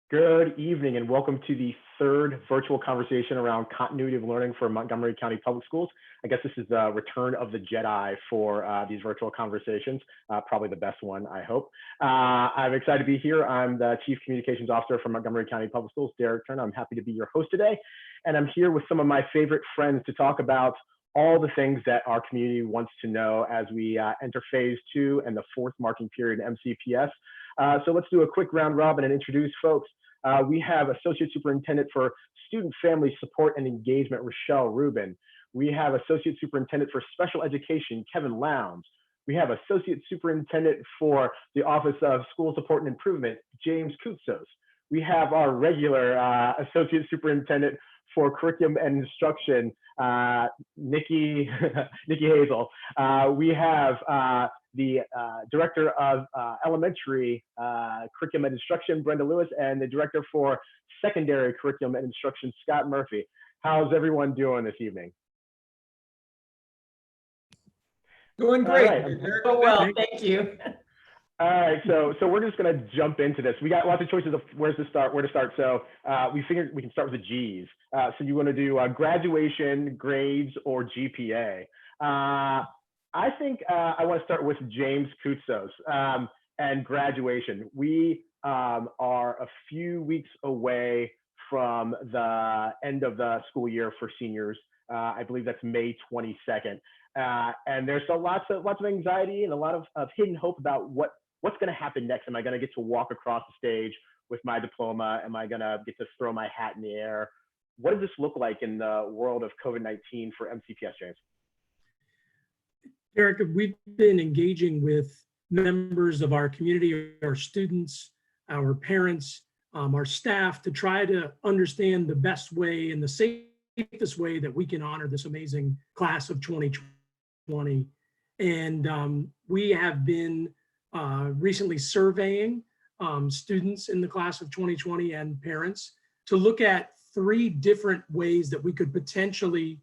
Good evening and welcome to the third virtual conversation around continuity of learning for Montgomery County Public Schools. I guess this is the return of the Jedi for these virtual conversations, probably the best one, I hope. I'm excited to be here. I'm the Chief Communications Officer for Montgomery County Public Schools, Derek Turner. I'm happy to be your host today. And I'm here with some of my favorite friends to talk about all the things that our community wants to know as we enter phase 2 and the fourth marking period in MCPS. So let's do a quick round robin and introduce folks. We have Associate Superintendent for Student Family Support and Engagement, Rochelle Rubin. We have Associate Superintendent for Special Education, Kevin Lowndes. We have Associate Superintendent for the Office of School Support and Improvement, James Koutsos. We have our regular Associate Superintendent for Curriculum and Instruction, Nikki Hazel. We have the Director of Elementary Curriculum and Instruction, Brenda Lewis, and the Director for Secondary Curriculum and Instruction, Scott Murphy. How's everyone doing this evening? Doing great. Oh, well, thank you. All right, so we're just going to jump into this. We got lots of choices of where to start. So we figured we can start with the G's. So you want to do graduation, grades, or GPA? I think I want to start with James Koutsos and graduation. We are a few weeks away from the end of the school year for seniors. I believe that's May 22nd. And there's lots of anxiety and a lot of hidden hope about what's going to happen next. Am I going to get to walk across the stage with my diploma? Am I going to get to throw my hat in the air? What does this look like in the world of COVID-19 for MCPS, James? Eric, we've been engaging with members of our community, our students, our parents, our staff to try to understand the best way and the safest way that we can honor this amazing class of 2020. And we have been recently surveying students in the class of 2020 and parents to look at 3 different ways that we could potentially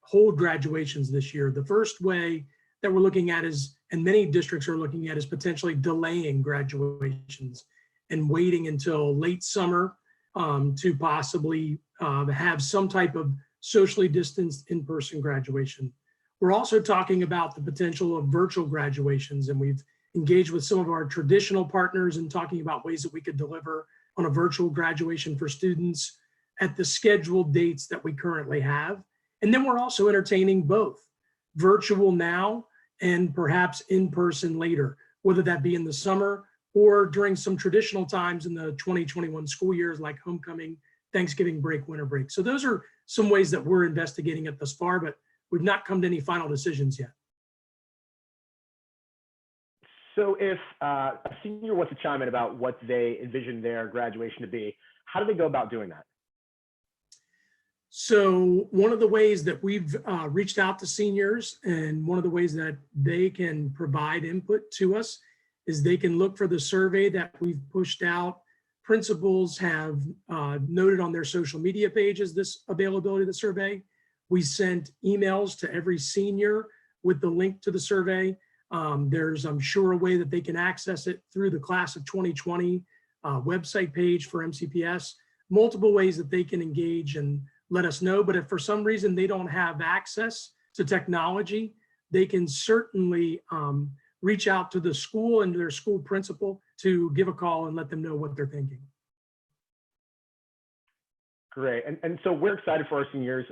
hold graduations this year. The first way that we're looking at is, and many districts are looking at, is potentially delaying graduations and waiting until late summer to possibly have some type of socially distanced in-person graduation. We're also talking about the potential of virtual graduations, and we've engaged with some of our traditional partners and talking about ways that we could deliver on a virtual graduation for students at the scheduled dates that we currently have. And then we're also entertaining both virtual now and perhaps in person later, whether that be in the summer or during some traditional times in the 2021 school years like homecoming, Thanksgiving break, winter break. So those are some ways that we're investigating it thus far, but we've not come to any final decisions yet. So if a senior wants to chime in about what they envision their graduation to be, how do they go about doing that? So one of the ways that we've reached out to seniors, and one of the ways that they can provide input to us, is they can look for the survey that we've pushed out. Principals have noted on their social media pages this availability of the survey. We sent emails to every senior with the link to the survey. There's, I'm sure, a way that they can access it through the class of 2020 website page for MCPS. Multiple ways that they can engage and let us know. But if for some reason they don't have access to technology, they can certainly reach out to the school and their school principal to give a call and let them know what they're thinking. Great. And so we're excited for our seniors.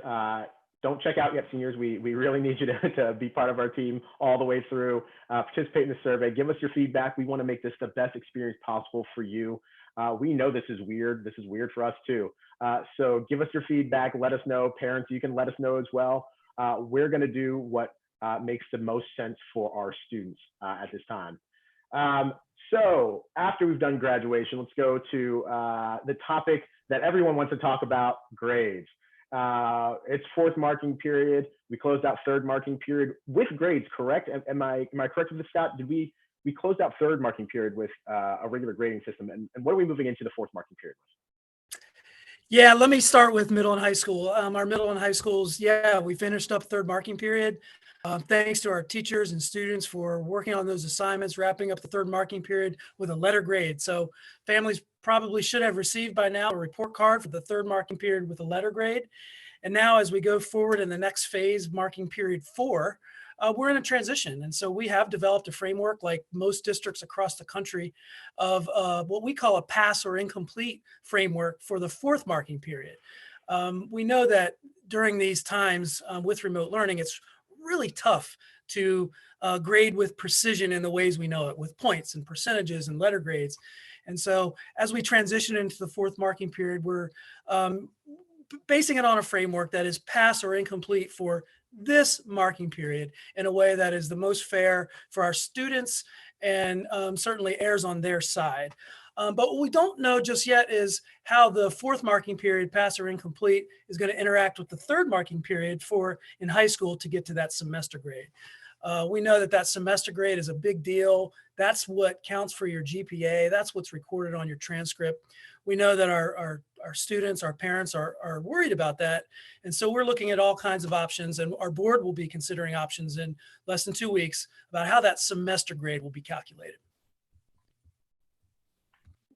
Don't check out yet, seniors. We really need you to be part of our team all the way through, participate in the survey, give us your feedback. We want to make this the best experience possible for you. We know this is weird. This is weird for us too. So give us your feedback. Let us know. Parents, you can let us know as well. We're going to do what makes the most sense for our students at this time. So after we've done graduation, let's go to the topic that everyone wants to talk about, grades. It's fourth marking period. We closed out third marking period with grades, correct? Am I correct with this, Scott? Did we closed out third marking period with a regular grading system, and what are we moving into the fourth marking period with? Yeah, let me start with middle and high school. Our middle and high schools, yeah, we finished up third marking period. Thanks to our teachers and students for working on those assignments, wrapping up the third marking period with a letter grade. So families probably should have received by now a report card for the third marking period with a letter grade. And now as we go forward in the next phase, marking period 4, we're in a transition. And so we have developed a framework, like most districts across the country, of what we call a pass or incomplete framework for the fourth marking period. We know that during these times with remote learning, it's really tough to grade with precision in the ways we know it, with points and percentages and letter grades. And so as we transition into the fourth marking period, we're basing it on a framework that is pass or incomplete for this marking period in a way that is the most fair for our students and certainly errs on their side. But what we don't know just yet is how the fourth marking period, pass or incomplete, is going to interact with the third marking period for in high school to get to that semester grade. We know that that semester grade is a big deal. That's what counts for your GPA. That's what's recorded on your transcript. We know that our students, our parents are worried about that. And so we're looking at all kinds of options, and our board will be considering options in less than 2 weeks about how that semester grade will be calculated.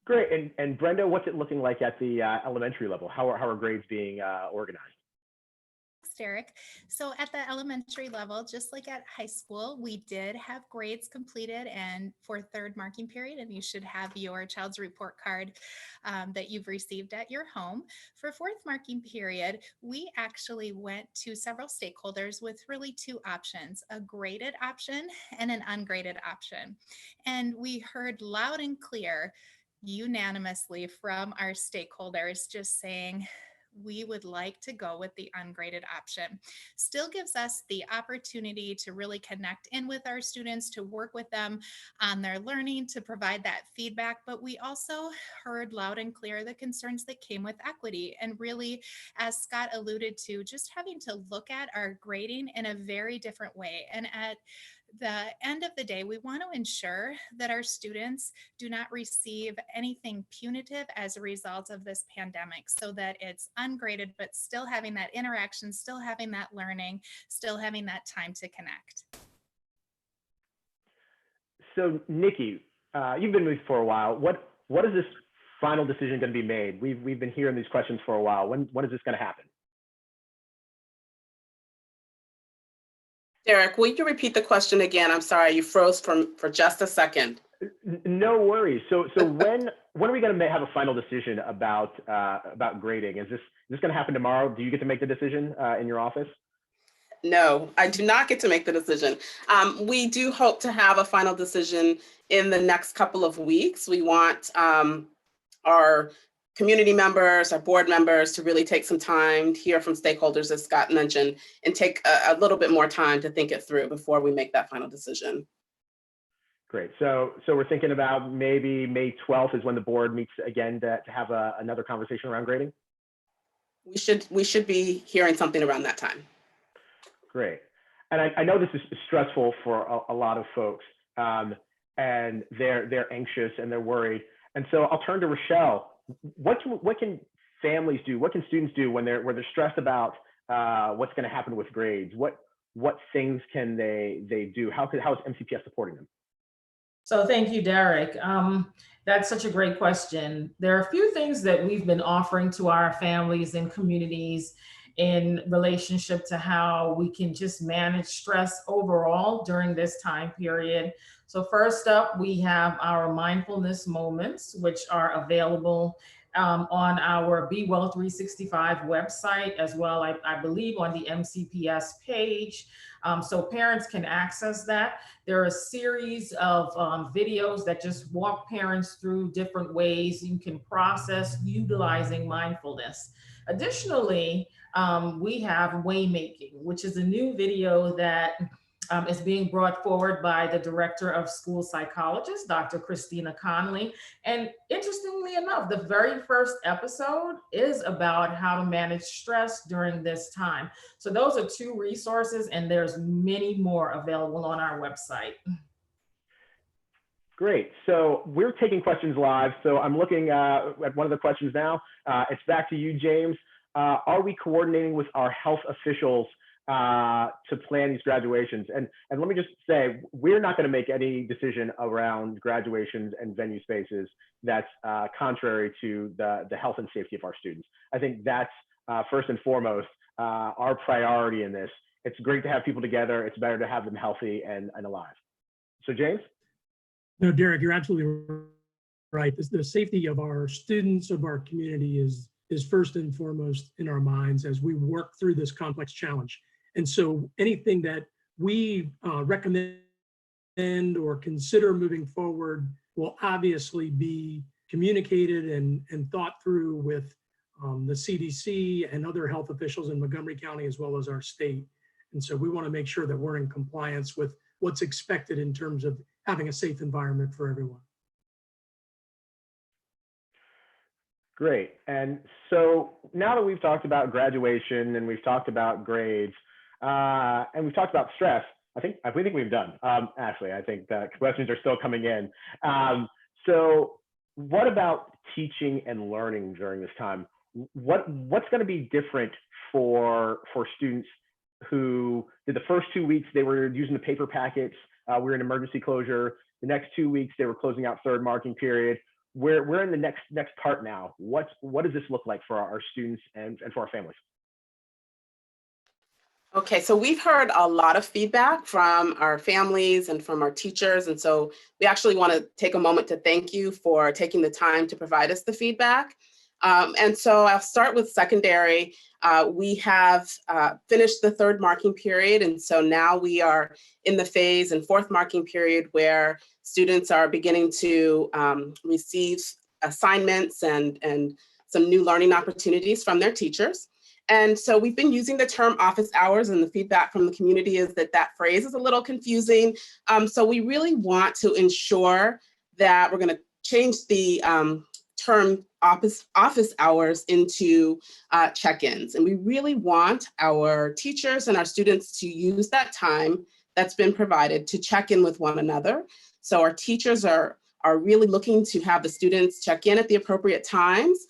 Great. And Brenda, what's it looking like at the elementary level? How are grades being organized? Thanks, Derek. So at the elementary level, just like at high school, we did have grades completed and for third marking period, and you should have your child's report card that you've received at your home. For fourth marking period, we actually went to several stakeholders with really 2 options, a graded option and an ungraded option. And we heard loud and clear unanimously from our stakeholders just saying, we would like to go with the ungraded option. Still gives us the opportunity to really connect in with our students, to work with them on their learning, to provide that feedback. But we also heard loud and clear the concerns that came with equity. And really, as Scott alluded to, just having to look at our grading in a very different way. And at the end of the day, we want to ensure that our students do not receive anything punitive as a result of this pandemic, so that it's ungraded, but still having that interaction, still having that learning, still having that time to connect. So Nikki, you've been with me for a while. What is this final decision going to be made? We've been hearing these questions for a while. When is this going to happen? Derek, will you repeat the question again? I'm sorry, you froze for just a second. No worries. So when are we going to have a final decision about grading? Is this going to happen tomorrow? Do you get to make the decision in your office? No, I do not get to make the decision. We do hope to have a final decision in the next couple of weeks. We want our community members, our board members to really take some time to hear from stakeholders, as Scott mentioned, and take a little bit more time to think it through before we make that final decision. Great. So we're thinking about maybe May 12th is when the board meets again to have another conversation around grading? We should be hearing something around that time. Great. And I know this is stressful for a lot of folks, and they're anxious and they're worried. And so I'll turn to Rochelle. What can families do? What can students do when they're stressed about what's going to happen with grades? What things can they do? How is MCPS supporting them? So thank you, Derek. That's such a great question. There are a few things that we've been offering to our families and communities in relationship to how we can just manage stress overall during this time period. So first up, we have our Mindfulness Moments, which are available on our Be Well 365 website, as well, I believe, on the MCPS page. So parents can access that. There are a series of videos that just walk parents through different ways you can process utilizing mindfulness. Additionally, we have Waymaking, which is a new video that is being brought forward by the Director of School Psychologist, Dr. Christina Conley. And interestingly enough, the very first episode is about how to manage stress during this time. So those are 2 resources, and there's many more available on our website. Great. So we're taking questions live. So I'm looking at one of the questions now. It's back to you, James. Are we coordinating with our health officials to plan these graduations. And let me just say, we're not going to make any decision around graduations and venue spaces that's contrary to the health and safety of our students. I think that's first and foremost our priority in this. It's great to have people together. It's better to have them healthy and alive. So James? No, Derek, you're absolutely right. The safety of our students, of our community is first and foremost in our minds as we work through this complex challenge. And so anything that we recommend or consider moving forward will obviously be communicated and thought through with the CDC and other health officials in Montgomery County, as well as our state. And so we want to make sure that we're in compliance with what's expected in terms of having a safe environment for everyone. Great. And so now that we've talked about graduation and we've talked about grades and we've talked about stress, I think we've done. Ashley, I think the questions are still coming in. So what about teaching and learning during this time? What's going to be different for students who did the first 2 weeks, they were using the paper packets, we're in emergency closure. The next 2 weeks, they were closing out third marking period. We're in the next part now. What does this look like for our students and for our families? Okay, so we've heard a lot of feedback from our families and from our teachers. And so we actually want to take a moment to thank you for taking the time to provide us the feedback. And so I'll start with secondary. We have finished the third marking period. And so now we are in the phase and fourth marking period where students are beginning to receive assignments and some new learning opportunities from their teachers. And so we've been using the term office hours, and the feedback from the community is that phrase is a little confusing. So we really want to ensure that we're going to change the term office hours into check-ins. And we really want our teachers and our students to use that time that's been provided to check in with one another. So our teachers are really looking to have the students check in at the appropriate times.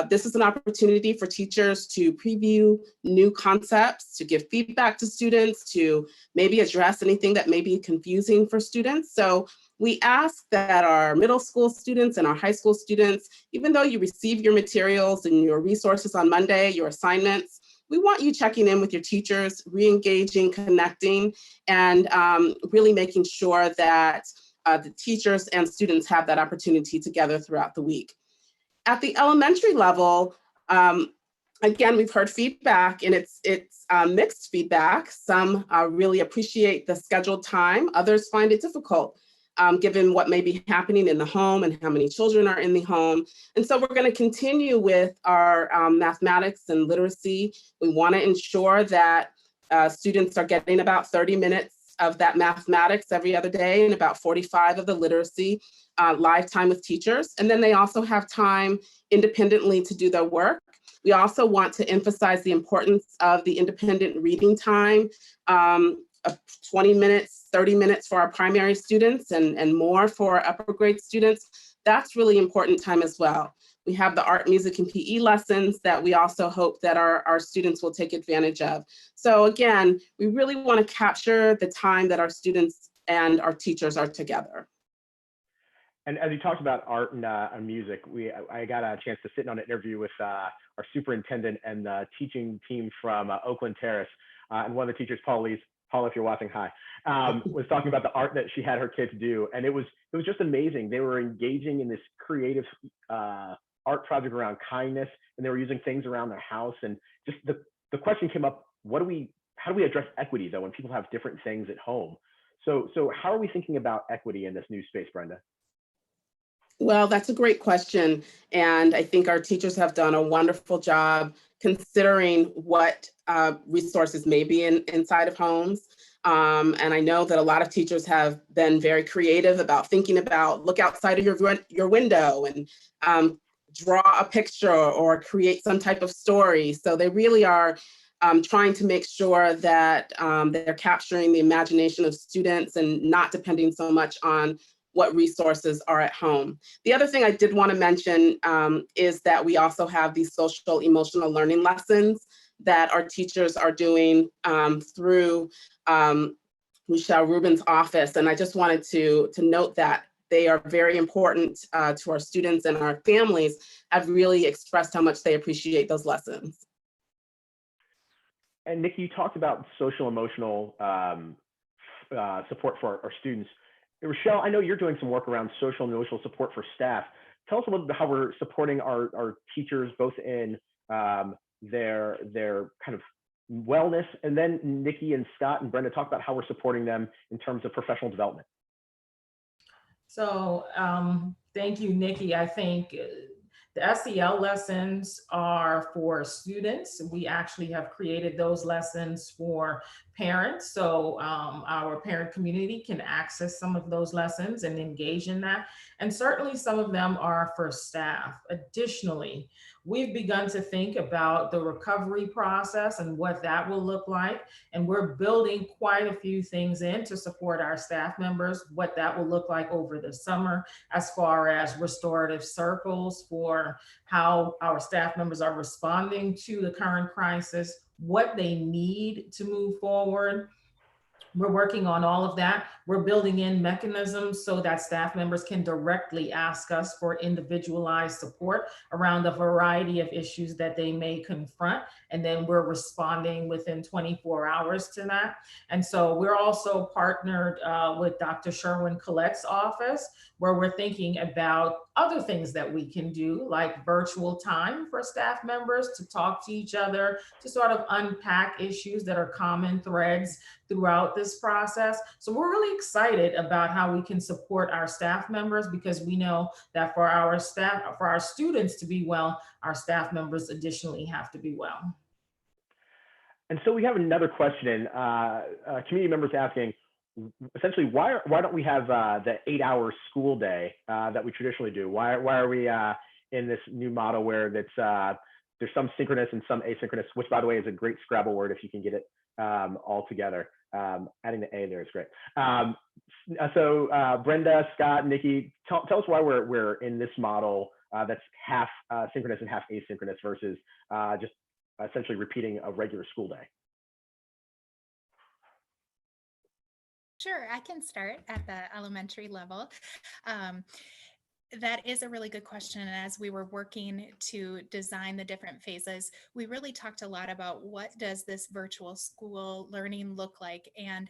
This is an opportunity for teachers to preview new concepts, to give feedback to students, to maybe address anything that may be confusing for students. So we ask that our middle school students and our high school students, even though you receive your materials and your resources on Monday, your assignments, we want you checking in with your teachers, re-engaging, connecting, and really making sure that the teachers and students have that opportunity together throughout the week. At the elementary level, again, we've heard feedback, and it's mixed feedback. Some really appreciate the scheduled time. Others find it difficult, given what may be happening in the home and how many children are in the home. And so we're going to continue with our mathematics and literacy. We want to ensure that students are getting about 30 minutes of that mathematics every other day and about 45 of the literacy live time with teachers. And then they also have time independently to do their work. We also want to emphasize the importance of the independent reading time, 20 minutes, 30 minutes for our primary students and more for our upper grade students. That's really important time as well. We have the art, music, and PE lessons that we also hope that our students will take advantage of. So again, we really want to capture the time that our students and our teachers are together. And as you talked about art and music, I got a chance to sit in on an interview with our superintendent and the teaching team from Oakland Terrace. And one of the teachers, Paula, if you're watching, hi, was talking about the art that she had her kids do. And it was just amazing. They were engaging in this creative art project around kindness, and they were using things around their house. And just the question came up, how do we address equity though when people have different things at home? So how are we thinking about equity in this new space, Brenda? Well, that's a great question. And I think our teachers have done a wonderful job considering what resources may be inside of homes. And I know that a lot of teachers have been very creative about thinking about look outside of your window and draw a picture or create some type of story. So they really are trying to make sure that they're capturing the imagination of students and not depending so much on what resources are at home. The other thing I did want to mention is that we also have these social emotional learning lessons that our teachers are doing through Michelle Rubin's office. And I just wanted to note that they are very important to our students, and our families have really expressed how much they appreciate those lessons. And Nikki, you talked about social emotional support for our students. Rochelle, I know you're doing some work around social and emotional support for staff. Tell us a little bit how we're supporting our teachers, both in their kind of wellness, and then Nikki and Scott and Brenda talk about how we're supporting them in terms of professional development. So thank you, Nikki. I think the SEL lessons are for students. We actually have created those lessons for parents. So our parent community can access some of those lessons and engage in that. And certainly some of them are for staff. Additionally, we've begun to think about the recovery process and what that will look like. And we're building quite a few things in to support our staff members, what that will look like over the summer, as far as restorative circles for how our staff members are responding to the current crisis, what they need to move forward. We're working on all of that. We're building in mechanisms so that staff members can directly ask us for individualized support around the variety of issues that they may confront. And then we're responding within 24 hours to that. And so we're also partnered with Dr. Sherwin Collette's office, where we're thinking about other things that we can do, like virtual time for staff members to talk to each other, to sort of unpack issues that are common threads throughout this process. So we're really excited about how we can support our staff members, because we know that for our staff, for our students to be well, our staff members additionally have to be well. And so we have another question. Community members asking, essentially, why don't we have the 8-hour school day that we traditionally do? Why are we in this new model where there's some synchronous and some asynchronous, which, by the way, is a great Scrabble word if you can get it all together. Adding the A there is great. So Brenda, Scott, Nikki, tell us why we're in this model that's half synchronous and half asynchronous versus just essentially repeating a regular school day. Sure, I can start at the elementary level. That is a really good question. And as we were working to design the different phases, we really talked a lot about what does this virtual school learning look like. And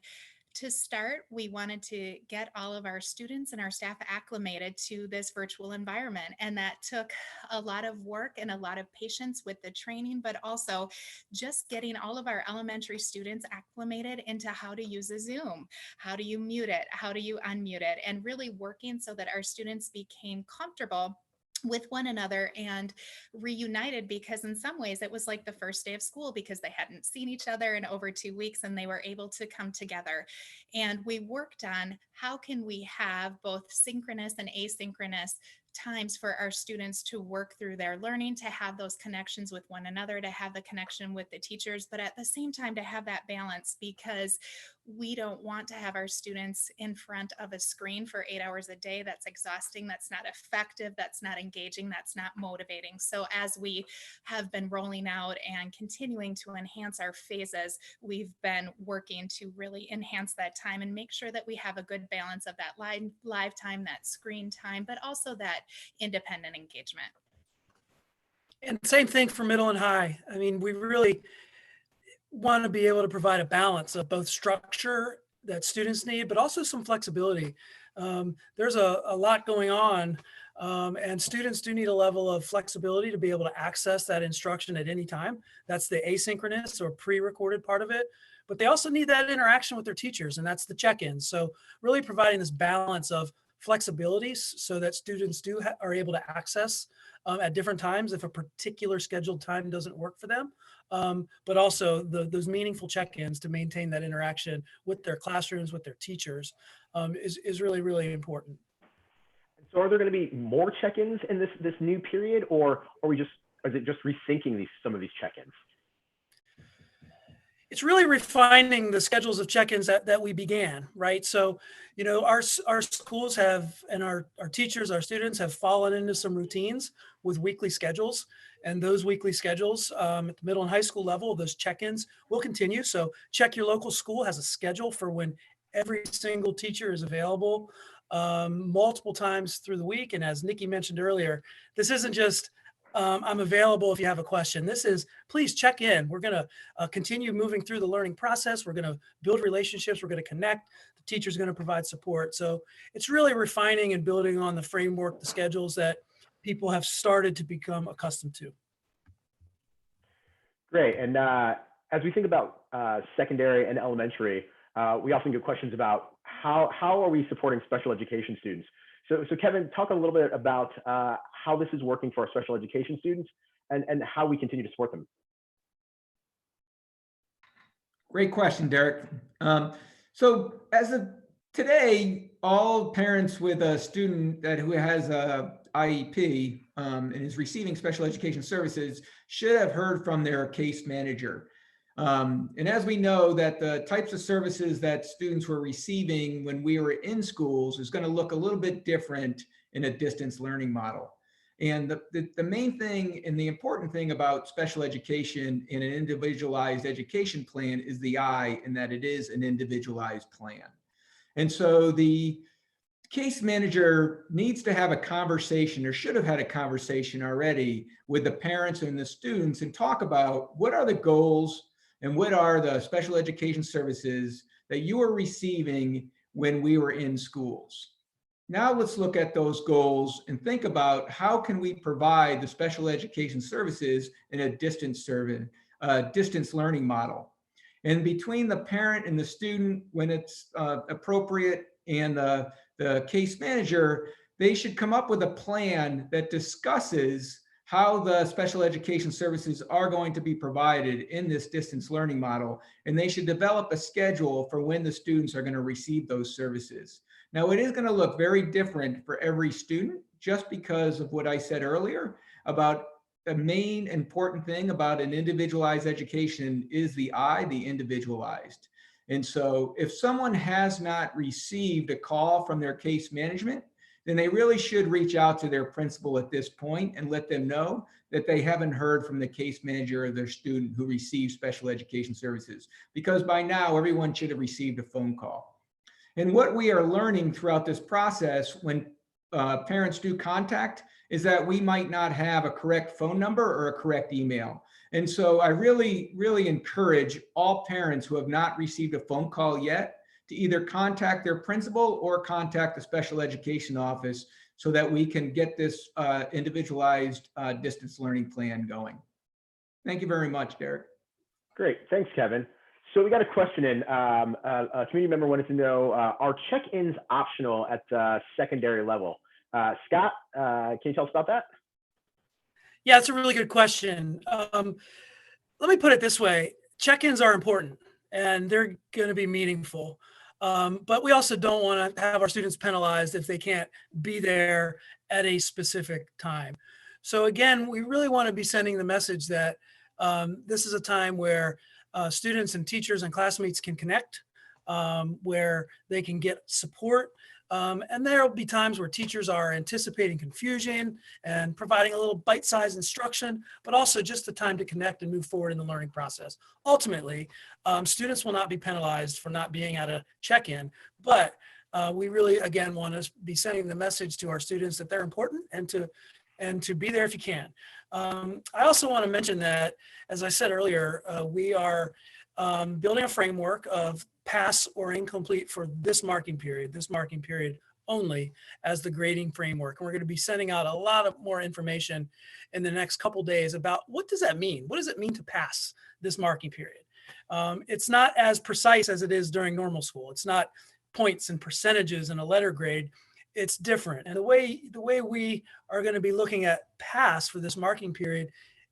to start, we wanted to get all of our students and our staff acclimated to this virtual environment. And that took a lot of work and a lot of patience with the training, but also just getting all of our elementary students acclimated into how to use a Zoom. How do you mute it? How do you unmute it? And really working so that our students became comfortable with one another and reunited, because in some ways it was like the first day of school, because they hadn't seen each other in over 2 weeks and they were able to come together. And we worked on how can we have both synchronous and asynchronous times for our students to work through their learning, to have those connections with one another, to have the connection with the teachers, but at the same time to have that balance, because we don't want to have our students in front of a screen for 8 hours a day. That's exhausting. That's not effective. That's not engaging. That's not motivating. So as we have been rolling out and continuing to enhance our phases, we've been working to really enhance that time and make sure that we have a good balance of that live time, that screen time, but also that independent engagement. And same thing for middle and high. I mean, we really want to be able to provide a balance of both structure that students need, but also some flexibility. There's a lot going on, and students do need a level of flexibility to be able to access that instruction at any time. That's the asynchronous or pre-recorded part of it. But they also need that interaction with their teachers, and that's the check-ins. So really providing this balance of flexibilities so that students are able to access at different times if a particular scheduled time doesn't work for them, but also those meaningful check-ins to maintain that interaction with their classrooms, with their teachers, is really, really important. So are there going to be more check-ins in this new period, or is it just rethinking some of these check-ins? it's really refining the schedules of check-ins that we began, right? So, you know, our schools have, and our teachers, our students have fallen into some routines with weekly schedules. And those weekly schedules at the middle and high school level, those check-ins will continue. So check your local school has a schedule for when every single teacher is available multiple times through the week. And as Nikki mentioned earlier, this isn't just I'm available if you have a question. This is, please check in. We're going to continue moving through the learning process. We're going to build relationships. We're going to connect. The teacher's going to provide support. So it's really refining and building on the framework, the schedules that people have started to become accustomed to. Great. And as we think about secondary and elementary, we often get questions about how are we supporting special education students? So Kevin, talk a little bit about how this is working for our special education students and how we continue to support them. Great question, Derek. So as of today, all parents with a student who has a IEP and is receiving special education services should have heard from their case manager. And as we know that the types of services that students were receiving when we were in schools is going to look a little bit different in a distance learning model. And the main thing and the important thing about special education in an individualized education plan is the I, and that it is an individualized plan. And so the case manager needs to have a conversation, or should have had a conversation already, with the parents and the students and talk about what are the goals and what are the special education services that you were receiving when we were in schools. Now let's look at those goals and think about how can we provide the special education services in a distance learning model. And between the parent and the student, when it's appropriate, and the case manager, they should come up with a plan that discusses how the special education services are going to be provided in this distance learning model. And they should develop a schedule for when the students are going to receive those services. Now, it is going to look very different for every student, just because of what I said earlier about the main important thing about an individualized education is the I, the individualized. And so if someone has not received a call from their case management, then they really should reach out to their principal at this point and let them know that they haven't heard from the case manager of their student who receives special education services, because by now everyone should have received a phone call. And what we are learning throughout this process when parents do contact is that we might not have a correct phone number or a correct email. And so I really, really encourage all parents who have not received a phone call yet to either contact their principal or contact the special education office so that we can get this individualized distance learning plan going. Thank you very much, Derek. Great, thanks, Kevin. So we got a question in. A community member wanted to know, are check-ins optional at the secondary level? Scott, can you tell us about that? Yeah, it's a really good question. Let me put it this way. Check-ins are important and they're going to be meaningful. But we also don't want to have our students penalized if they can't be there at a specific time. So again, we really want to be sending the message that this is a time where students and teachers and classmates can connect, where they can get support. And there will be times where teachers are anticipating confusion and providing a little bite-sized instruction, but also just the time to connect and move forward in the learning process. Ultimately, students will not be penalized for not being at a check-in, but we really, again, want to be sending the message to our students that they're important and to be there if you can. I also want to mention that, as I said earlier, we are building a framework of pass or incomplete for this marking period only as the grading framework. And we're going to be sending out a lot of more information in the next couple days about what does that mean? What does it mean to pass this marking period? It's not as precise as it is during normal school. It's not points and percentages and a letter grade. It's different. And the way we are going to be looking at pass for this marking period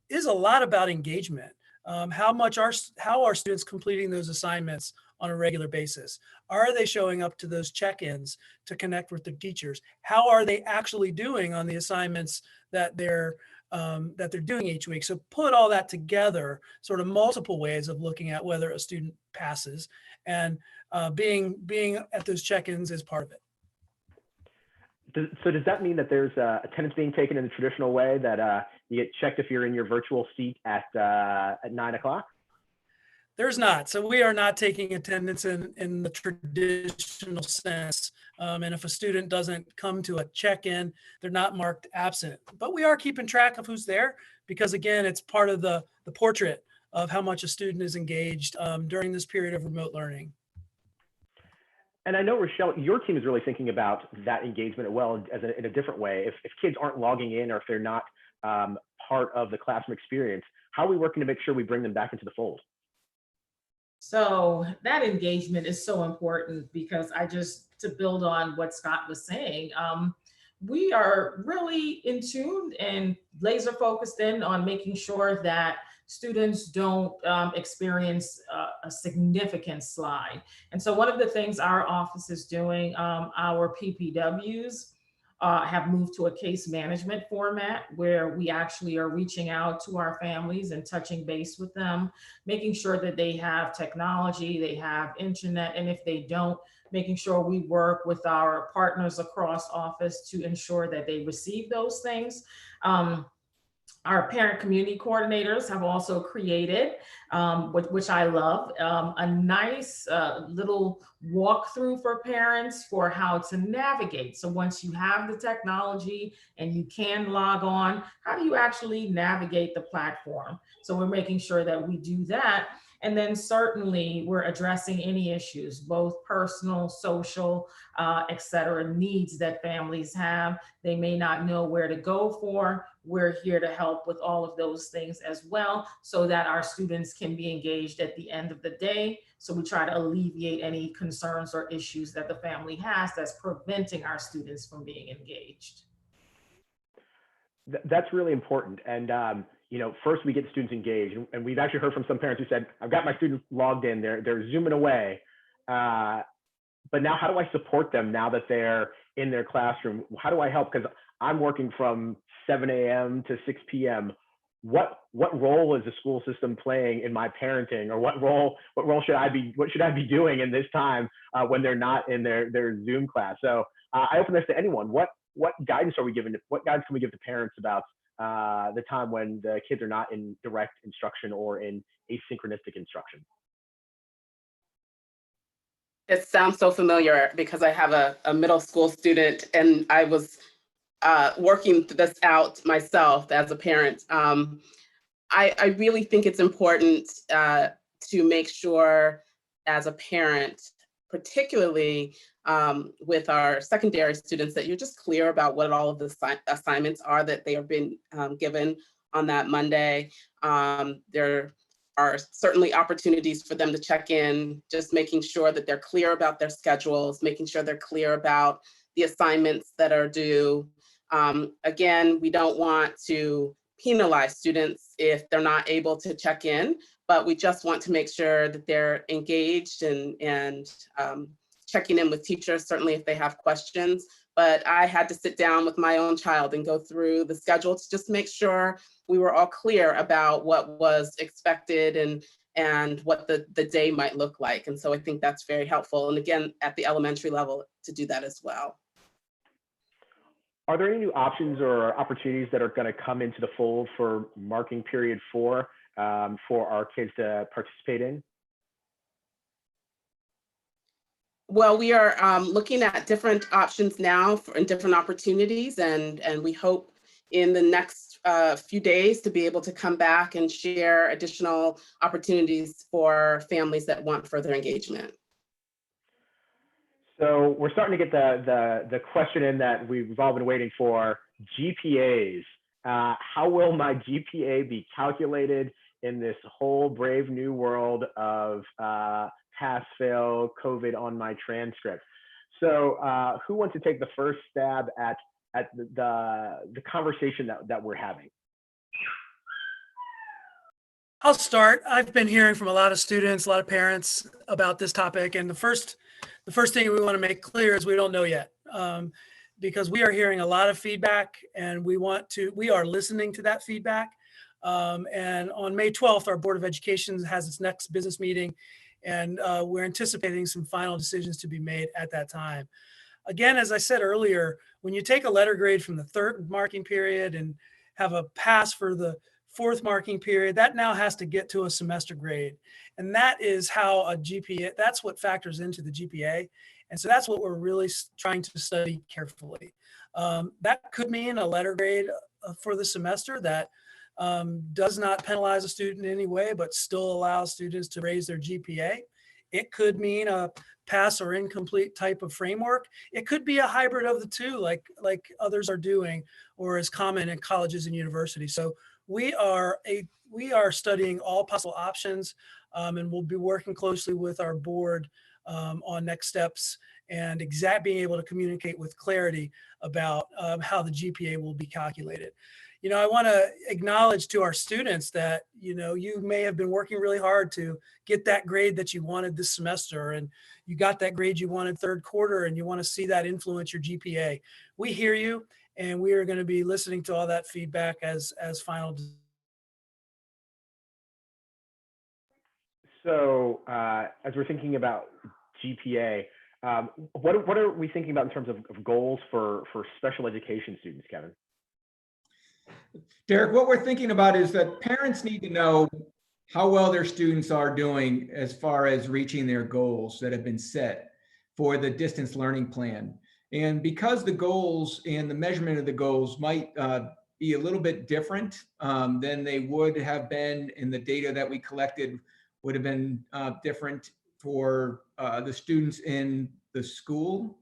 is a lot about engagement. How are students completing those assignments on a regular basis? Are they showing up to those check-ins to connect with their teachers? How are they actually doing on the assignments that they're that they're doing each week. So put all that together, sort of multiple ways of looking at whether a student passes, and being at those check-ins is part of it. So does that mean that there's attendance being taken in the traditional way, that you get checked if you're in your virtual seat at 9 o'clock? There's not. So we are not taking attendance in the traditional sense. And if a student doesn't come to a check-in, they're not marked absent. But we are keeping track of who's there, because again, it's part of the portrait of how much a student is engaged during this period of remote learning. And I know, Rochelle, your team is really thinking about that engagement as well, in a different way. If kids aren't logging in, or if they're not part of the classroom experience, how are we working to make sure we bring them back into the fold? So that engagement is so important, because to build on what Scott was saying, we are really in tune and laser focused in on making sure that students don't experience a significant slide. And so one of the things our office is doing, our PPWs have moved to a case management format, where we actually are reaching out to our families and touching base with them, making sure that they have technology, they have internet, and if they don't, making sure we work with our partners across office to ensure that they receive those things. Our parent community coordinators have also created, which I love, a nice little walkthrough for parents for how to navigate. So once you have the technology and you can log on, how do you actually navigate the platform? So we're making sure that we do that. And then certainly we're addressing any issues, both personal, social, et cetera, needs that families have. They may not know where to go for. We're here to help with all of those things as well, so that our students can be engaged at the end of the day. So we try to alleviate any concerns or issues that the family has that's preventing our students from being engaged. That's really important. And first we get students engaged, and we've actually heard from some parents who said, "I've got my students logged in, they're zooming away, but now how do I support them now that they're in their classroom? How do I help? Because I'm working from 7 a.m. to 6 p.m. What role is the school system playing in my parenting, or what role should I be doing in this time when they're not in their Zoom class?" So I open this to anyone. What guidance are we giving? What guidance can we give to parents about the time when the kids are not in direct instruction or in asynchronistic instruction? It sounds so familiar, because I have a middle school student, and I was working this out myself as a parent. I really think it's important to make sure, as a parent, particularly with our secondary students, that you're just clear about what all of the assignments are that they are being given on that Monday. There are certainly opportunities for them to check in, just making sure that they're clear about their schedules, making sure they're clear about the assignments that are due. Again, we don't want to penalize students if they're not able to check in, but we just want to make sure that they're engaged and checking in with teachers, certainly if they have questions. But I had to sit down with my own child and go through the schedule to just make sure we were all clear about what was expected and what the day might look like. And so I think that's very helpful. And again, at the elementary level, to do that as well. Are there any new options or opportunities that are going to come into the fold for marking period 4 for our kids to participate in? Well, we are looking at different options now and different opportunities, and we hope in the next few days to be able to come back and share additional opportunities for families that want further engagement. So we're starting to get the question in that we've all been waiting for: GPAs. How will my GPA be calculated in this whole brave new world of pass, fail, COVID on my transcript? So who wants to take the first stab at the conversation that we're having? I'll start. I've been hearing from a lot of students, a lot of parents about this topic. And the first thing we want to make clear is we don't know yet. because we are hearing a lot of feedback, and we are listening to that feedback. And on May 12th, our Board of Education has its next business meeting, and we're anticipating some final decisions to be made at that time. Again, as I said earlier, when you take a letter grade from the third marking period and have a pass for the fourth marking period, that now has to get to a semester grade. And that is how a GPA, that's what factors into the GPA. And so that's what we're really trying to study carefully. That could mean a letter grade for the semester that does not penalize a student in any way, but still allows students to raise their GPA. It could mean a pass or incomplete type of framework. It could be a hybrid of the two, like others are doing, or is common in colleges and universities. So we are studying all possible options, and we'll be working closely with our board on next steps and being able to communicate with clarity about how the GPA will be calculated. You know, I want to acknowledge to our students that, you know, you may have been working really hard to get that grade that you wanted this semester, and you got that grade you wanted third quarter, and you want to see that influence your GPA. We hear you, and we are going to be listening to all that feedback as final. So as we're thinking about GPA, what are we thinking about in terms of goals for special education students, Kevin? Derek, what we're thinking about is that parents need to know how well their students are doing as far as reaching their goals that have been set for the distance learning plan. And because the goals and the measurement of the goals might be a little bit different than they would have been in the data that we collected would have been different for the students in the school.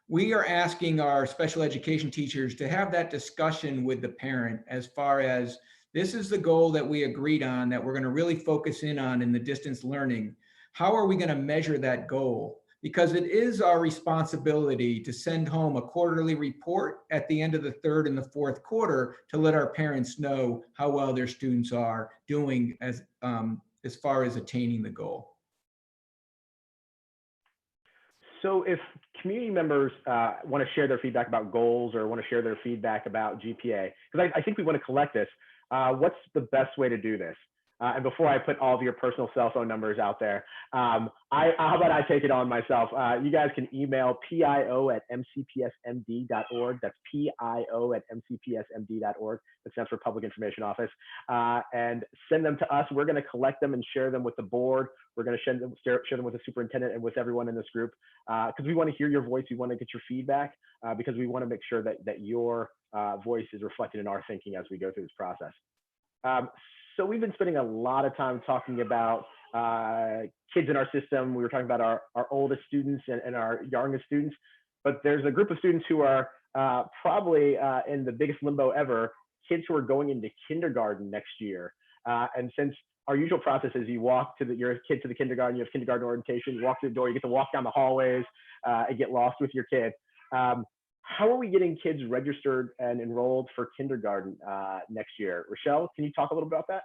We are asking our special education teachers to have that discussion with the parent as far as this is the goal that we agreed on that we're going to really focus in on in the distance learning. How are we going to measure that goal? Because it is our responsibility to send home a quarterly report at the end of the third and the fourth quarter to let our parents know how well their students are doing as far as attaining the goal. So if community members want to share their feedback about goals or want to share their feedback about GPA, because I think we want to collect this, what's the best way to do this? And before I put all of your personal cell phone numbers out there, how about I take it on myself? You guys can email pio@mcpsmd.org. That's pio@mcpsmd.org. That stands for Public Information Office. And send them to us. We're going to collect them and share them with the board. We're going to share them with the superintendent and with everyone in this group because we want to hear your voice. We want to get your feedback because we want to make sure that your voice is reflected in our thinking as we go through this process. So we've been spending a lot of time talking about kids in our system. We were talking about our oldest students and our youngest students, but there's a group of students who are probably in the biggest limbo ever, kids who are going into kindergarten next year. And since our usual process is you walk your kid to the kindergarten, you have kindergarten orientation, you walk to the door, you get to walk down the hallways and get lost with your kid. How are we getting kids registered and enrolled for kindergarten next year? Rochelle, can you talk a little about that?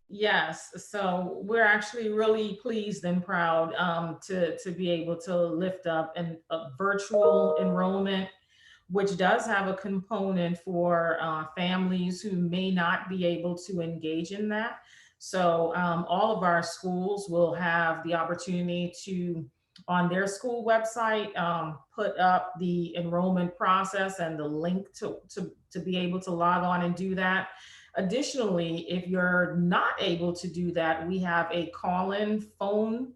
Yes, so we're actually really pleased and proud to be able to lift up a virtual enrollment, which does have a component for families who may not be able to engage in that. So all of our schools will have the opportunity to, on their school website, put up the enrollment process and the link to be able to log on and do that. Additionally, if you're not able to do that, we have a call-in phone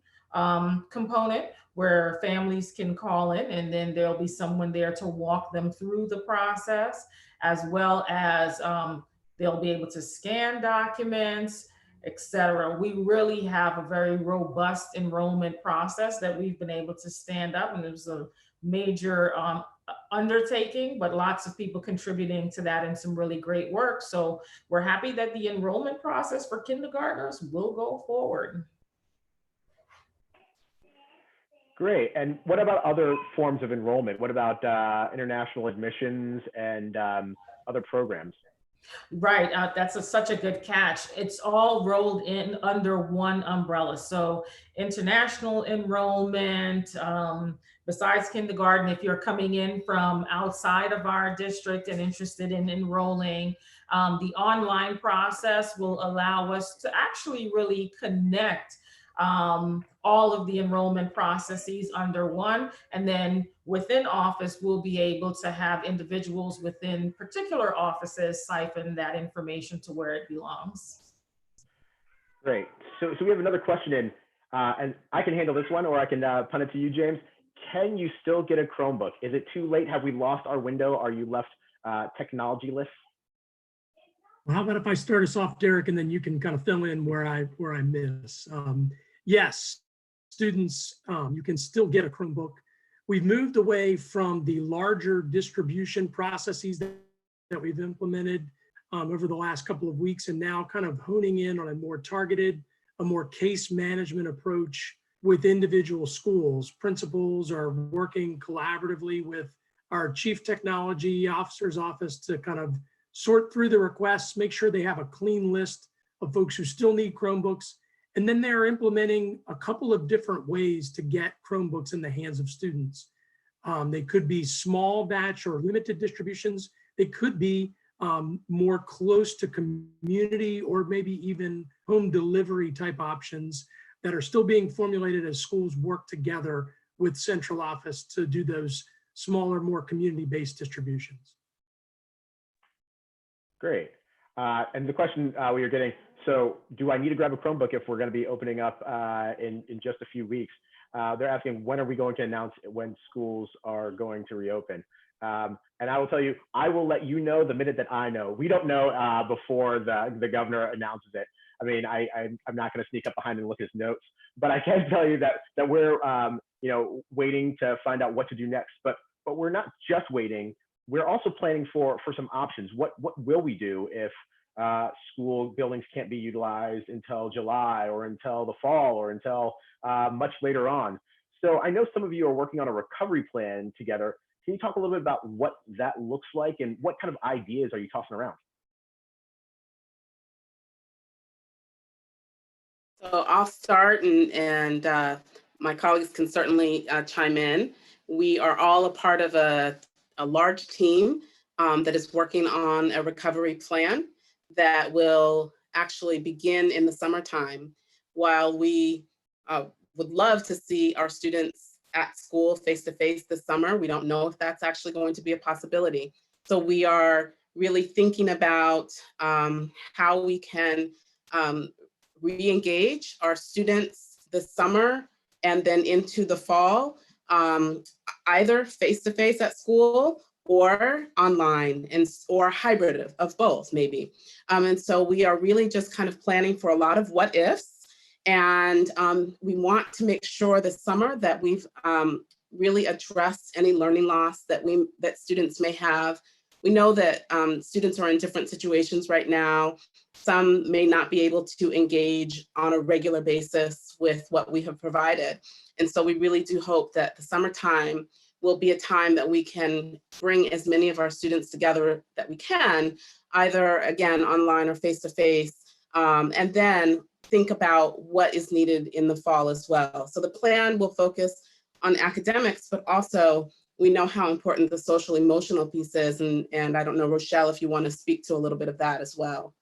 component where families can call in, and then there'll be someone there to walk them through the process, as well as they'll be able to scan documents, etc. We really have a very robust enrollment process that we've been able to stand up, and it was a major undertaking, but lots of people contributing to that and some really great work. So we're happy that the enrollment process for kindergartners will go forward. Great. And what about other forms of enrollment? What about international admissions and other programs? Right, that's such a good catch. It's all rolled in under one umbrella. So international enrollment, besides kindergarten, if you're coming in from outside of our district and interested in enrolling, the online process will allow us to actually really connect all of the enrollment processes under one. And then within office, we'll be able to have individuals within particular offices siphon that information to where it belongs. Great. So we have another question in, and I can handle this one, or I can punt it to you, James. Can you still get a Chromebook? Is it too late? Have we lost our window? Are you left technology-less? Well, how about if I start us off, Derek, and then you can kind of fill in where I miss. Yes, students, you can still get a Chromebook. We've moved away from the larger distribution processes that we've implemented over the last couple of weeks, and now kind of honing in on a more targeted, a more case management approach with individual schools. Principals are working collaboratively with our chief technology officer's office to kind of sort through the requests, make sure they have a clean list of folks who still need Chromebooks. And then they're implementing a couple of different ways to get Chromebooks in the hands of students. They could be small batch or limited distributions. They could be more close to community or maybe even home delivery type options that are still being formulated as schools work together with central office to do those smaller, more community-based distributions. Great. And the question we were getting, so do I need to grab a Chromebook if we're going to be opening up in just a few weeks? They're asking, when are we going to announce when schools are going to reopen? And I will tell you, I will let you know the minute that I know. We don't know before the governor announces it. I mean, I'm not going to sneak up behind and look at his notes, but I can tell you that we're waiting to find out what to do next. But we're not just waiting. We're also planning for some options. What will we do if school buildings can't be utilized until July or until the fall or until much later on? So I know some of you are working on a recovery plan together. Can you talk a little bit about what that looks like and what kind of ideas are you tossing around? So I'll start, and my colleagues can certainly chime in. We are all a part of a large team that is working on a recovery plan that will actually begin in the summertime. While we would love to see our students at school face-to-face this summer, we don't know if that's actually going to be a possibility. So we are really thinking about how we can re-engage our students this summer and then into the fall, either face-to-face at school or online, or hybrid of both maybe. And so we are really just kind of planning for a lot of what ifs. And we want to make sure this summer that we've really addressed any learning loss that students may have. We know that students are in different situations right now. Some may not be able to engage on a regular basis with what we have provided. And so we really do hope that the summertime will be a time that we can bring as many of our students together that we can, either again, online or face-to-face, and then think about what is needed in the fall as well. So the plan will focus on academics, but also we know how important the social emotional piece is. And I don't know, Rochelle, if you want to speak to a little bit of that as well.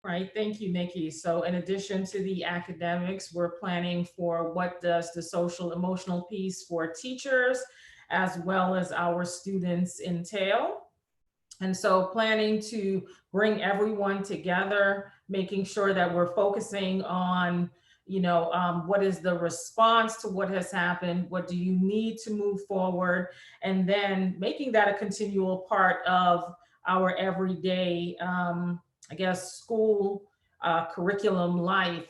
Right, thank you, Nikki. So in addition to the academics, we're planning for what does the social emotional piece for teachers as well as our students entail. And so planning to bring everyone together, making sure that we're focusing on, what is the response to what has happened? What do you need to move forward? And then making that a continual part of our everyday, school curriculum life,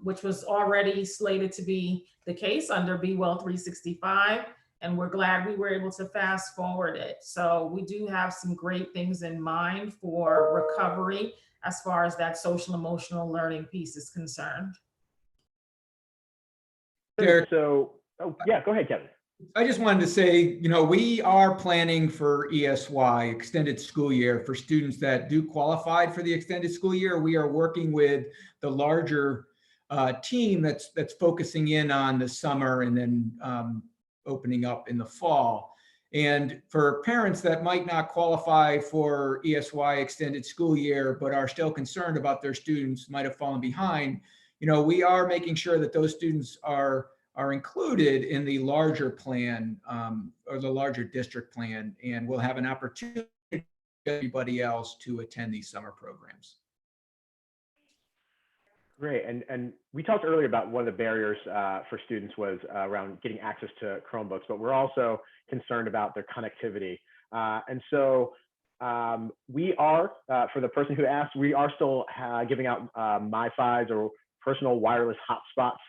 which was already slated to be the case under Be Well 365. And we're glad we were able to fast forward it. So we do have some great things in mind for recovery as far as that social emotional learning piece is concerned. Derek. So, yeah, go ahead, Kevin. I just wanted to say, we are planning for ESY, extended school year, for students that do qualify for the extended school year. We are working with the larger team that's focusing in on the summer and then opening up in the fall. And for parents that might not qualify for ESY extended school year, but are still concerned about their students might have fallen behind, we are making sure that those students are included in the larger plan or the larger district plan, and we'll have an opportunity for everybody else to attend these summer programs. Great. And we talked earlier about one of the barriers for students was around getting access to Chromebooks, but we're also concerned about their connectivity. And so we are, for the person who asked, we are still giving out MiFis or personal wireless hotspots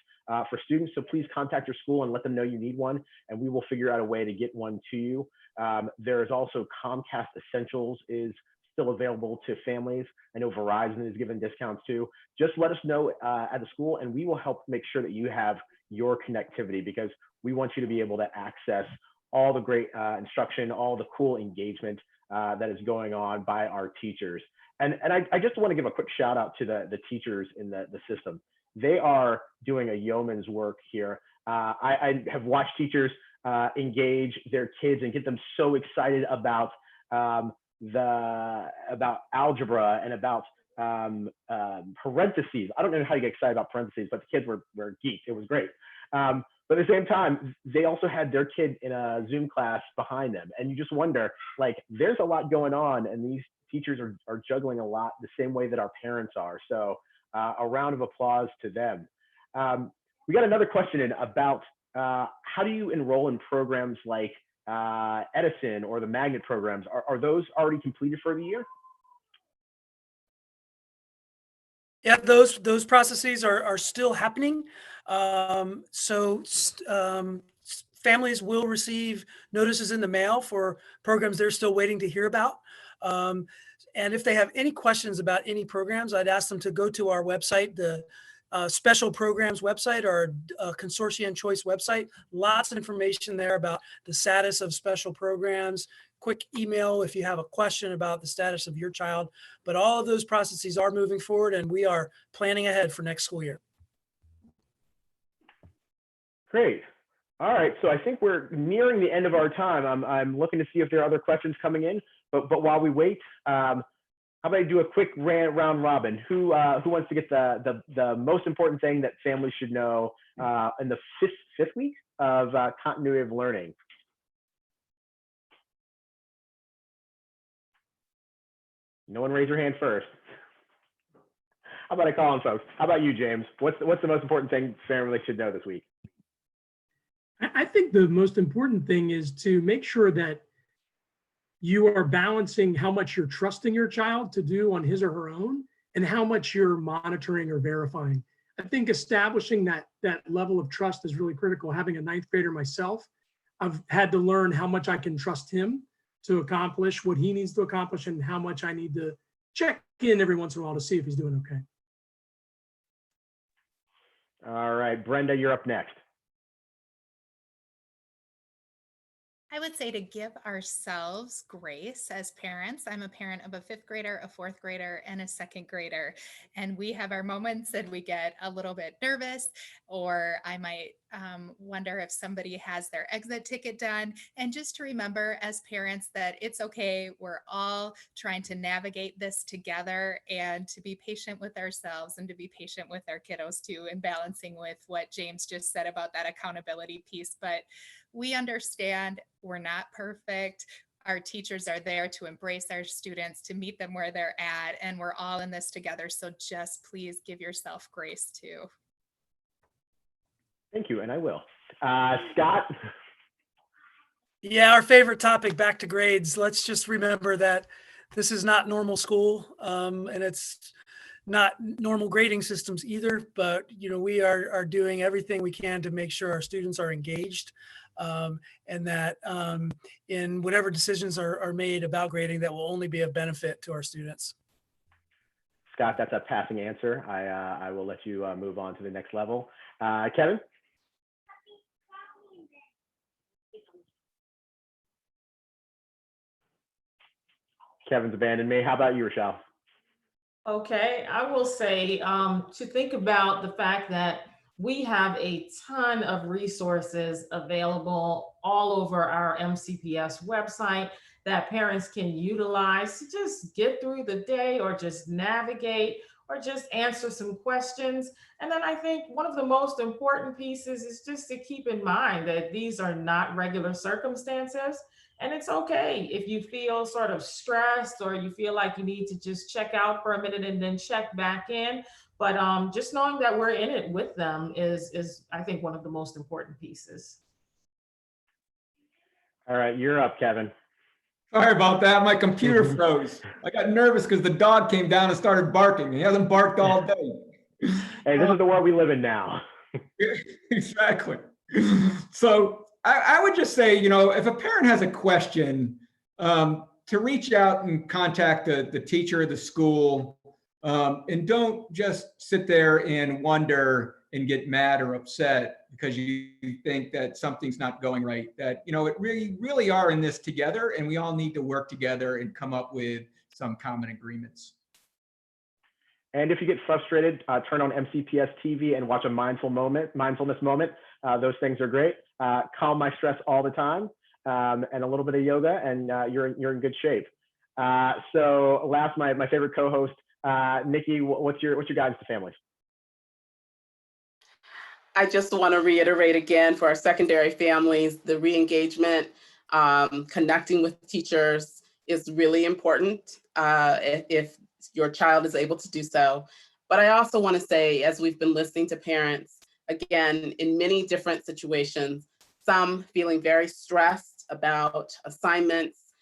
for students. So please contact your school and let them know you need one, and we will figure out a way to get one to you. There is also Comcast Essentials is still available to families. I know Verizon is giving discounts too. Just let us know at the school, and we will help make sure that you have your connectivity, because we want you to be able to access all the great instruction, all the cool engagement that is going on by our teachers. And I just want to give a quick shout out to the teachers in the system. They are doing a yeoman's work here. I have watched teachers engage their kids and get them so excited about algebra and about parentheses. I don't know how you get excited about parentheses, but the kids were geeked. It was great. But at the same time, they also had their kid in a Zoom class behind them. And you just wonder, like, there's a lot going on, and these teachers are juggling a lot the same way that our parents are. So a round of applause to them. We got another question in about how do you enroll in programs like Edison or the magnet programs? Are those already completed for the year? Yeah, those processes are still happening. Families will receive notices in the mail for programs they're still waiting to hear about. And if they have any questions about any programs, I'd ask them to go to our website, the special programs website, or consortium choice website. Lots of information there about the status of special programs. Quick email if you have a question about the status of your child. But all of those processes are moving forward, and we are planning ahead for next school year. Great. All right, so I think we're nearing the end of our time. I'm looking to see if there are other questions coming in, but while we wait, how about I do a quick round robin? Who wants to get the most important thing that families should know in the fifth week of continuity of learning? No one raise your hand first. How about I call on folks? How about you, James? What's the most important thing families should know this week? I think the most important thing is to make sure that you are balancing how much you're trusting your child to do on his or her own and how much you're monitoring or verifying. I think establishing that level of trust is really critical. Having a ninth grader myself, I've had to learn how much I can trust him to accomplish what he needs to accomplish and how much I need to check in every once in a while to see if he's doing okay. All right, Brenda, you're up next. I would say to give ourselves grace as parents. I'm a parent of a fifth grader, a fourth grader, and a second grader. And we have our moments and we get a little bit nervous, or I might wonder if somebody has their exit ticket done. And just to remember as parents that it's okay. We're all trying to navigate this together, and to be patient with ourselves and to be patient with our kiddos too, and balancing with what James just said about that accountability piece. But we understand we're not perfect. Our teachers are there to embrace our students, to meet them where they're at, and we're all in this together. So just please give yourself grace too. Thank you, and I will. Scott? Yeah, our favorite topic, back to grades. Let's just remember that this is not normal school, and it's not normal grading systems either, but we are doing everything we can to make sure our students are engaged, and that in whatever decisions are made about grading, that will only be of benefit to our students. Scott, that's a passing answer. I will let you move on to the next level. Kevin? Kevin's abandoned me. How about you, Rochelle? Okay, I will say to think about the fact that we have a ton of resources available all over our MCPS website that parents can utilize to just get through the day or just navigate or just answer some questions. And then I think one of the most important pieces is just to keep in mind that these are not regular circumstances. And it's okay if you feel sort of stressed or you feel like you need to just check out for a minute and then check back in. But just knowing that we're in it with them is I think one of the most important pieces. All right, you're up, Kevin. Sorry about that. My computer froze. I got nervous because the dog came down and started barking. He hasn't barked all day. Hey, this is the world we live in now. Exactly. So I would just say, if a parent has a question, to reach out and contact the teacher of the school, and don't just sit there and wonder and get mad or upset because you think that something's not going right. That, it really are in this together, and we all need to work together and come up with some common agreements. And if you get frustrated, turn on MCPS TV and watch a mindfulness moment. Those things are great. Calm my stress all the time, and a little bit of yoga, and you're in good shape. So last, my favorite co-host, Nikki, what's your guidance to families? I just want to reiterate again for our secondary families, the re-engagement, connecting with teachers is really important if your child is able to do so. But I also want to say, as we've been listening to parents, again, in many different situations, some feeling very stressed about assignments,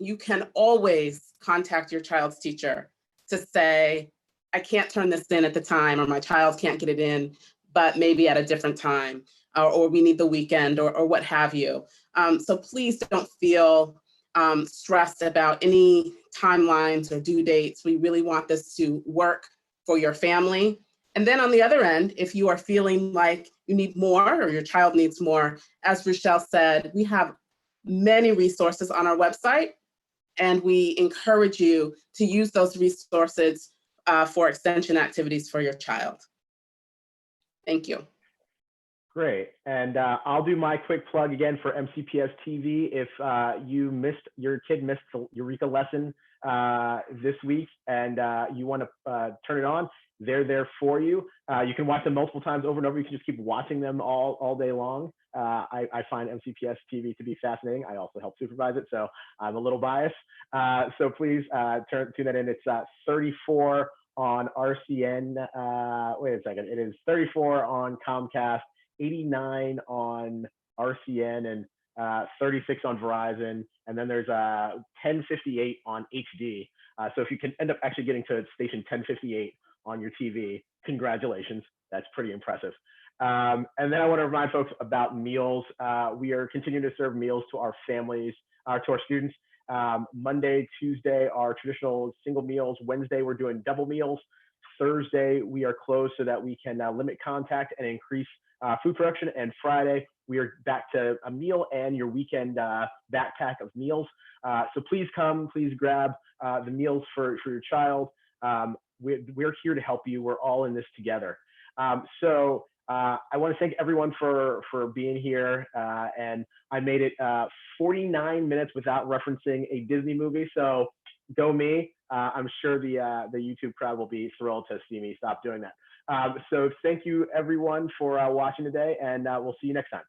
you can always contact your child's teacher to say, I can't turn this in at the time, or my child can't get it in, but maybe at a different time, or we need the weekend, or what have you. So please don't feel stressed about any timelines or due dates. We really want this to work for your family. And then on the other end, if you are feeling like you need more or your child needs more, as Rochelle said, we have many resources on our website, and we encourage you to use those resources for extension activities for your child. Thank you. Great. And I'll do my quick plug again for MCPS TV. If your kid missed the Eureka lesson this week and you want to turn it on, they're there for you. You can watch them multiple times over and over. You can just keep watching them all day long. I find MCPS TV to be fascinating. I also help supervise it, so I'm a little biased. So please tune that in. It's 34 on RCN. Wait a second. It is 34 on Comcast, 89 on RCN, and 36 on Verizon. And then there's 1058 on HD. So if you can end up actually getting to station 1058 on your TV, congratulations. That's pretty impressive. And then I want to remind folks about meals. We are continuing to serve meals to our families, to our students. Monday, Tuesday are traditional single meals. Wednesday, we're doing double meals. Thursday, we are closed so that we can limit contact and increase food production. And Friday, we are back to a meal and your weekend backpack of meals. So please come, please grab the meals for your child. We're here to help you. We're all in this together. So I want to thank everyone for being here. And I made it 49 minutes without referencing a Disney movie. So go me. I'm sure the YouTube crowd will be thrilled to see me stop doing that. So thank you everyone for watching today, and we'll see you next time.